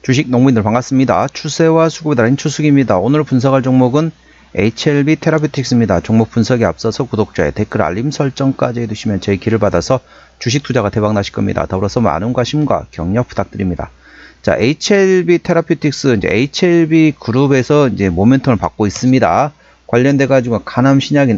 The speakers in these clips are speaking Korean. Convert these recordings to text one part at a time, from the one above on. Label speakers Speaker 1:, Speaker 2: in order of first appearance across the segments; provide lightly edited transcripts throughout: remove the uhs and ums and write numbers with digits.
Speaker 1: 주식 농민들 반갑습니다. 추세와 수급에 달린 추수기입니다. 오늘 분석할 종목은 HLB 테라뷰틱스입니다. 종목 분석에 앞서서 구독자의 댓글 알림 설정까지 해두시면 제 길을 받아서 주식 투자가 대박 나실 겁니다. 더불어서 많은 관심과 격려 부탁드립니다. 자, HLB 테라뷰틱스 이제 HLB 그룹에서 이제 모멘텀을 받고 있습니다. 관련돼 가지고 간암 신약에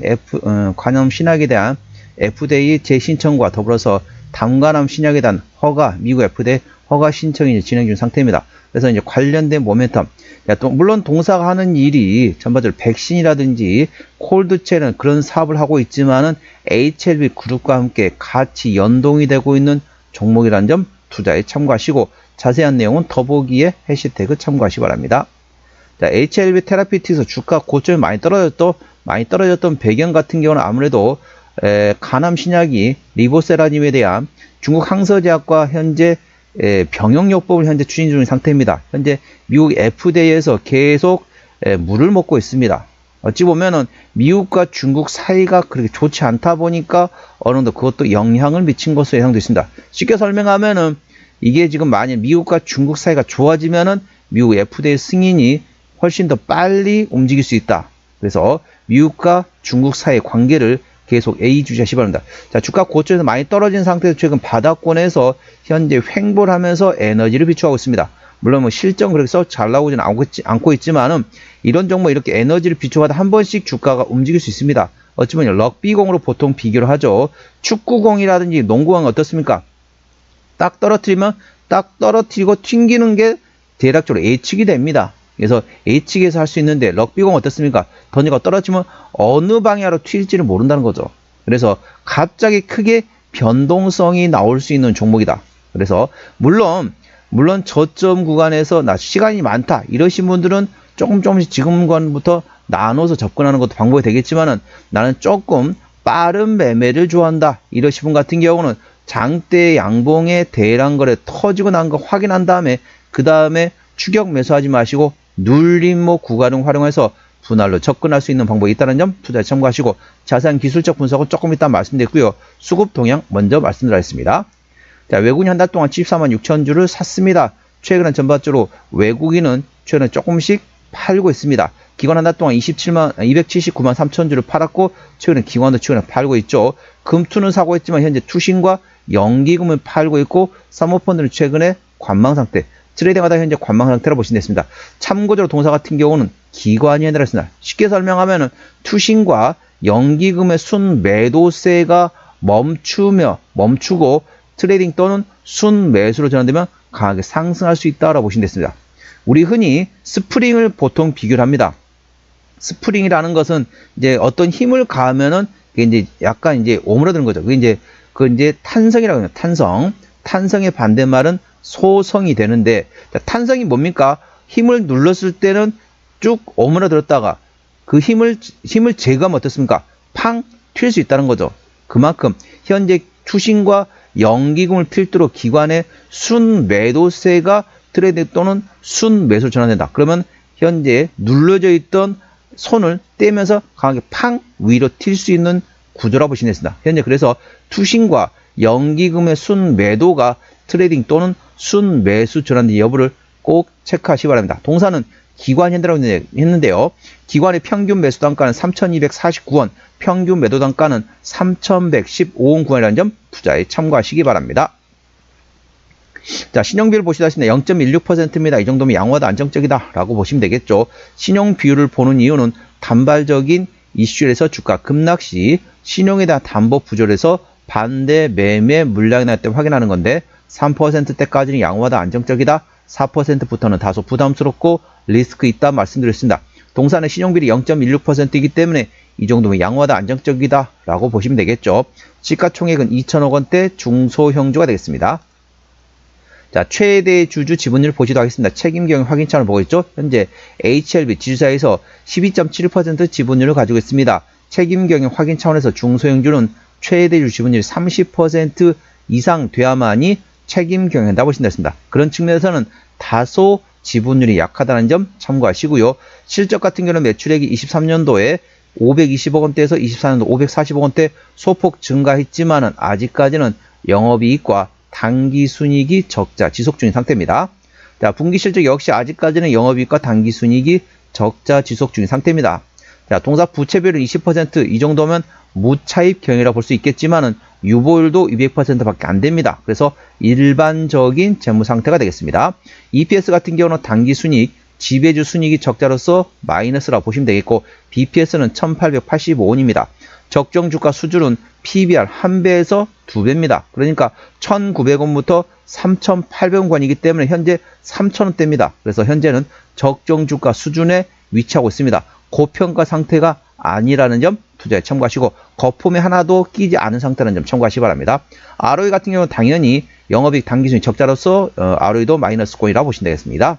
Speaker 1: 대한 FDA 재신청과 더불어서 담간암 신약에 대한 허가, 미국 FDA 허가 신청이 진행 중 상태입니다. 그래서 이제 관련된 모멘텀, 물론 동사가 하는 일이 전반적으로 백신이라든지 콜드체는 그런 사업을 하고 있지만은 HLB 그룹과 함께 같이 연동이 되고 있는 종목이라는 점 투자에 참고하시고 자세한 내용은 더보기에 해시태그 참고하시기 바랍니다. 자, HLB 테라피틱스 주가 고점이 많이 떨어졌던 배경 같은 경우는 아무래도 간암 신약이 리보세라님에 대한 중국 항서제약과 현재 병용요법을 현재 추진 중인 상태입니다. 현재 미국 FDA에서 계속 물을 먹고 있습니다. 어찌 보면은 미국과 중국 사이가 그렇게 좋지 않다 보니까 어느 정도 그것도 영향을 미친 것으로 예상되고 있습니다. 쉽게 설명하면은 이게 지금 만약 미국과 중국 사이가 좋아지면은 미국 FDA 승인이 훨씬 더 빨리 움직일 수 있다. 그래서 미국과 중국 사이의 관계를 계속 예의주시하시기 바랍니다. 자, 주가 고점에서 많이 떨어진 상태에서 최근 바닥권에서 현재 횡보를 하면서 에너지를 비추하고 있습니다. 물론 실적은 그렇게 잘 나오지는 않고 있지만은 이런 종목 이렇게 에너지를 비추하다 한 번씩 주가가 움직일 수 있습니다. 어찌보면 럭비공으로 보통 비교를 하죠. 축구공이라든지 농구공은 어떻습니까? 딱 떨어뜨리고 튕기는 게 대략적으로 예측이 됩니다. 그래서 H측에서 할 수 있는데 럭비공 어떻습니까? 던지가 떨어지면 어느 방향으로 튈지를 모른다는 거죠. 그래서 갑자기 크게 변동성이 나올 수 있는 종목이다. 그래서 물론 저점 구간에서 나 시간이 많다 이러신 분들은 조금씩 지금부터 나눠서 접근하는 것도 방법이 되겠지만은 나는 조금 빠른 매매를 좋아한다 이러신 분 같은 경우는 장대 양봉의 대량 거래 터지고 난 거 확인한 다음에 그 다음에 추격 매수하지 마시고 눌림목 구간을 활용해서 분할로 접근할 수 있는 방법이 있다는 점 투자에 참고하시고 자세한 기술적 분석은 조금 이따 말씀드리고요. 수급 동향 먼저 말씀드리겠습니다. 자, 외국인이 한 달 동안 74만 6천 주를 샀습니다. 최근에 전반적으로 외국인은 최근에 조금씩 팔고 있습니다. 기관 한 달 동안 279만 3천 주를 팔았고 최근에 기관도 최근에 팔고 있죠. 금투는 사고 있지만 현재 투신과 연기금을 팔고 있고 사모펀드는 최근에 관망 상태, 트레이딩하다 현재 관망 상태로 보시면 되겠습니다. 참고적으로 동사 같은 경우는 기관이 해당했습니다. 쉽게 설명하면은 투신과 연기금의 순매도세가 멈추고 트레이딩 또는 순매수로 전환되면 강하게 상승할 수 있다라고 보시면 되겠습니다. 우리 흔히 스프링을 보통 비교를 합니다. 스프링이라는 것은 이제 어떤 힘을 가하면은 그게 이제 약간 이제 오므라드는 거죠. 그게 이제 탄성이라고 합니다. 탄성의 반대말은 소성이 되는데, 탄성이 뭡니까? 힘을 눌렀을 때는 쭉 오므라들었다가 그 힘을 제거하면 어떻습니까? 팡 튈 수 있다는 거죠. 그만큼 현재 투신과 연기금을 필두로 기관의 순매도세가 트레이드 또는 순매수로 전환된다. 그러면 현재 눌러져 있던 손을 떼면서 강하게 팡 위로 튈 수 있는 구조라고 보시면 되겠습니다. 현재 그래서 투신과 연기금의 순매도가 트레이딩 또는 순매수 전환된 여부를 꼭 체크하시기 바랍니다. 동사는 기관 현대라고 했는데요. 기관의 평균 매수 단가는 3,249원, 평균 매도 단가는 3,115원 구간이라는 점 투자에 참고하시기 바랍니다. 자, 신용비율 보시다시피 0.16%입니다. 이 정도면 양호하다 안정적이다 라고 보시면 되겠죠. 신용비율을 보는 이유는 단발적인 이슈에서 주가 급락 시 신용에 대한 담보 부족에서 반대 매매 물량이 날 때 확인하는 건데 3%대까지는 양호하다 안정적이다, 4%부터는 다소 부담스럽고 리스크 있다 말씀드렸습니다. 동사는 신용비율이 0.16%이기 때문에 이 정도면 양호하다 안정적이다 라고 보시면 되겠죠. 시가총액은 2천억 원대 중소형주가 되겠습니다. 자, 최대 주주 지분율 보시도록 하겠습니다. 책임경영 확인차를 보고 있죠. 현재 HLB 지주사에서 12.7% 지분율을 가지고 있습니다. 책임경영 확인 차원에서 중소형주는 최대 주주 지분율이 30% 이상 돼야만이 책임경영한다고 보시면 되겠습니다. 그런 측면에서는 다소 지분율이 약하다는 점 참고하시고요. 실적 같은 경우는 매출액이 23년도에 520억 원대에서 24년도 540억 원대 소폭 증가했지만은 아직까지는 영업이익과 당기순이익이 적자 지속 중인 상태입니다. 자, 분기 실적 역시 아직까지는 영업이익과 당기순이익이 적자 지속 중인 상태입니다. 자, 동사 부채비율은 20%, 이 정도면 무차입 경영이라 볼 수 있겠지만은 유보율도 200%밖에 안 됩니다. 그래서 일반적인 재무 상태가 되겠습니다. EPS 같은 경우는 당기순이익, 지배주 순이익이 적자로서 마이너스라 보시면 되겠고, BPS는 1885원입니다. 적정 주가 수준은 PBR 1배에서 2배입니다. 그러니까 1900원부터 3800원이기 때문에 현재 3000원대입니다. 그래서 현재는 적정 주가 수준에 위치하고 있습니다. 고평가 상태가 아니라는 점 투자에 참고하시고, 거품에 하나도 끼지 않은 상태라는 점 참고하시기 바랍니다. ROE 같은 경우는 당연히 영업이익 당기순이익 적자로서 ROE도 마이너스 권이라고 보시면 되겠습니다.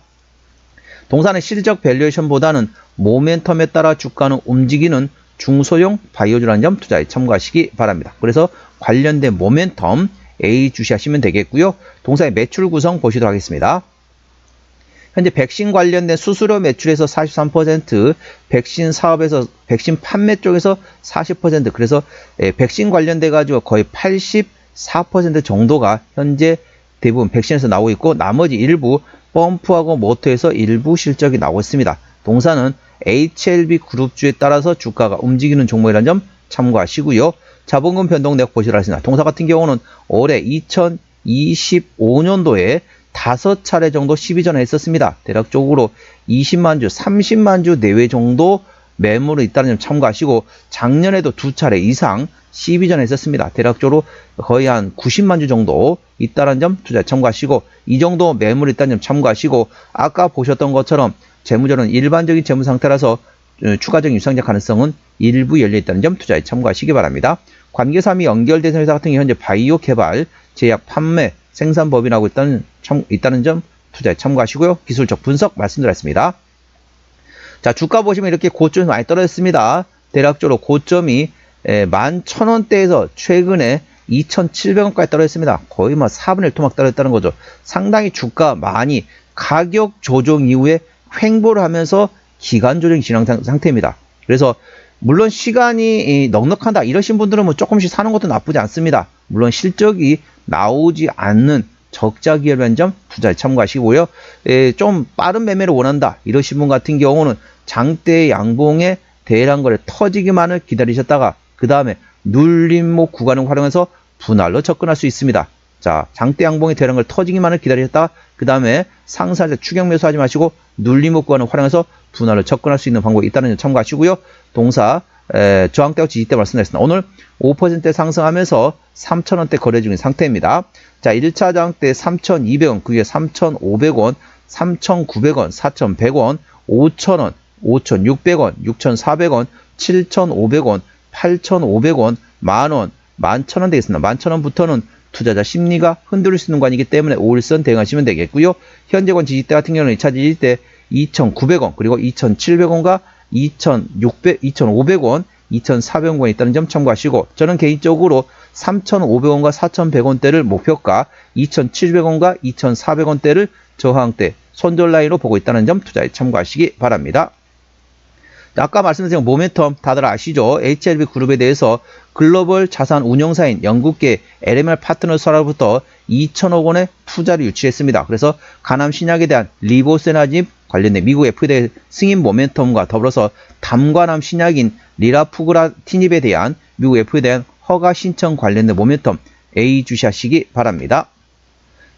Speaker 1: 동사는 실적 밸류에이션보다는 모멘텀에 따라 주가는 움직이는 중소형 바이오주라는 점 투자에 참고하시기 바랍니다. 그래서 관련된 모멘텀 A 주시하시면 되겠고요. 동사의 매출 구성 보시도록 하겠습니다. 현재 백신 관련된 수수료 매출에서 43%, 백신 사업에서 백신 판매 쪽에서 40%, 그래서 백신 관련돼 가지고 거의 84% 정도가 현재 대부분 백신에서 나오고 있고, 나머지 일부 펌프하고 모터에서 일부 실적이 나오고 있습니다. 동사는 HLB 그룹주에 따라서 주가가 움직이는 종목이라는 점 참고하시고요. 자본금 변동 내역 보시도록 하겠습니다. 동사 같은 경우는 올해 2025년도에 5차례 정도 12전에 했었습니다. 대략적으로 20만 주, 30만 주 내외 정도 매물이 있다는 점 참고하시고, 작년에도 2차례 이상 12전에 했었습니다. 대략적으로 거의 한 90만 주 정도 있다는 점 투자에 참고하시고, 이 정도 매물이 있다는 점 참고하시고, 아까 보셨던 것처럼 재무절은 일반적인 재무 상태라서 추가적인 유상자 가능성은 일부 열려있다는 점 투자에 참고하시기 바랍니다. 관계사항이 연결된 회사 같은 경우 현재 바이오 개발, 제약, 판매, 생산 법인하고 있다는 점 투자에 참고하시고요. 기술적 분석 말씀드렸습니다. 자, 주가 보시면 이렇게 고점이 많이 떨어졌습니다. 대략적으로 고점이 11,000원대에서 최근에 2,700원까지 떨어졌습니다. 거의 뭐 4분의 1 토막 떨어졌다는 거죠. 상당히 주가 많이 가격 조정 이후에 횡보를 하면서 기간 조정이 진행 상태입니다. 그래서 물론 시간이 넉넉하다 이러신 분들은 뭐 조금씩 사는 것도 나쁘지 않습니다. 물론 실적이 나오지 않는 적자 기업이라는 점 투자에 참고하시고요. 좀 빠른 매매를 원한다 이러신 분 같은 경우는 장대 양봉의 대량 거래 터지기만을 기다리셨다가 그 다음에 눌림목 구간을 활용해서 분할로 접근할 수 있습니다. 자, 장대 양봉의 대량 거래 터지기만을 기다리셨다가 그 다음에 상사자 추격 매수하지 마시고 눌림목 구간을 활용해서 분할로 접근할 수 있는 방법이 있다는 점 참고하시고요. 동사 저항대와 지지대 말씀드렸습니다. 오늘 5% 상승하면서 3,000원대 거래 중인 상태입니다. 자, 1차 저항대 3,200원, 그게 3,500원, 3,900원, 4,100원, 5,000원, 5,600원, 6,400원, 7,500원, 8,500원, 만원, 11,000원 되겠습니다. 11,000원부터는 투자자 심리가 흔들릴 수 있는 관이기 때문에 5일선 대응하시면 되겠고요. 현재권 지지대 같은 경우는 2차 지지대 2,900원, 그리고 2,700원과 2,500원, 2,400원이 있다는 점 참고하시고, 저는 개인적으로 3,500원과 4,100원대를 목표가, 2,700원과 2,400원대를 저항대, 손절 라인으로 보고 있다는 점 투자에 참고하시기 바랍니다. 아까 말씀드린 모멘텀 다들 아시죠? HLB 그룹에 대해서 글로벌 자산 운용사인 영국계 LMR 파트너스로부터 2천억 원의 투자를 유치했습니다. 그래서 간암 신약에 대한 리보세나집 관련된 미국 FDA 승인 모멘텀과 더불어서 담관암 신약인 리라푸그라티닙에 대한 미국 FDA에 대한 허가 신청 관련된 모멘텀 A 주시하시기 바랍니다.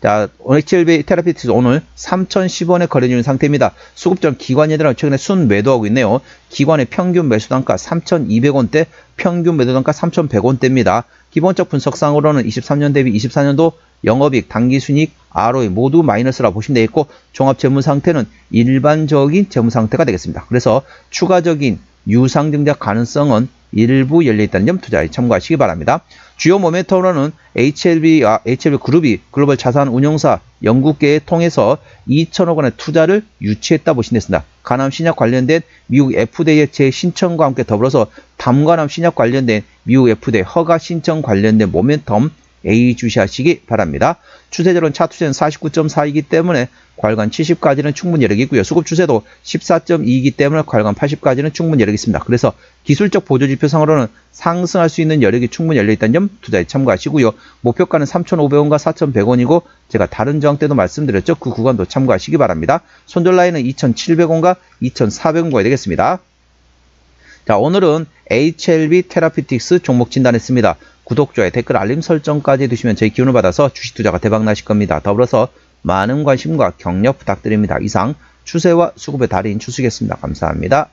Speaker 1: 자, HLB 테라피틱스 오늘 3,010원에 거래 중인 상태입니다. 수급전 기관예들하고 최근에 순 매도하고 있네요. 기관의 평균 매수 단가 3,200원대, 평균 매도 단가 3,100원대입니다. 기본적 분석상으로는 23년 대비 24년도 영업이익, 당기순이익, ROE 모두 마이너스라 보시면 되겠고, 종합 재무 상태는 일반적인 재무 상태가 되겠습니다. 그래서 추가적인 유상증자 가능성은 일부 열려있다는 점 투자에 참고하시기 바랍니다. 주요 모멘텀으로는 HLB 그룹이 글로벌 자산 운용사 영국계에 통해서 2천억 원의 투자를 유치했다 보시면 되겠습니다. 간암 신약 관련된 미국 FDA의 재신청과 함께 더불어서 담관암 신약 관련된 미국 FDA 허가 신청 관련된 모멘텀 예의주시하시기 바랍니다. 추세절은 차트는 49.4이기 때문에 괄관 70까지는 충분히 여력이 있고요. 수급 추세도 14.2이기 때문에 괄관 80까지는 충분히 여력이 있습니다. 그래서 기술적 보조지표상으로는 상승할 수 있는 여력이 충분히 열려있다는 점 투자에 참고하시고요. 목표가는 3,500원과 4,100원이고 제가 다른 저항 때도 말씀드렸죠. 그 구간도 참고하시기 바랍니다. 손절 라인은 2,700원과 2,400원가 되겠습니다. 자, 오늘은 HLB 테라피틱스 종목 진단했습니다. 구독, 좋아요, 댓글, 알림 설정까지 해두시면 저희 기운을 받아서 주식 투자가 대박 나실 겁니다. 더불어서 많은 관심과 격려 부탁드립니다. 이상 추세와 수급의 달인 추수겠습니다. 감사합니다.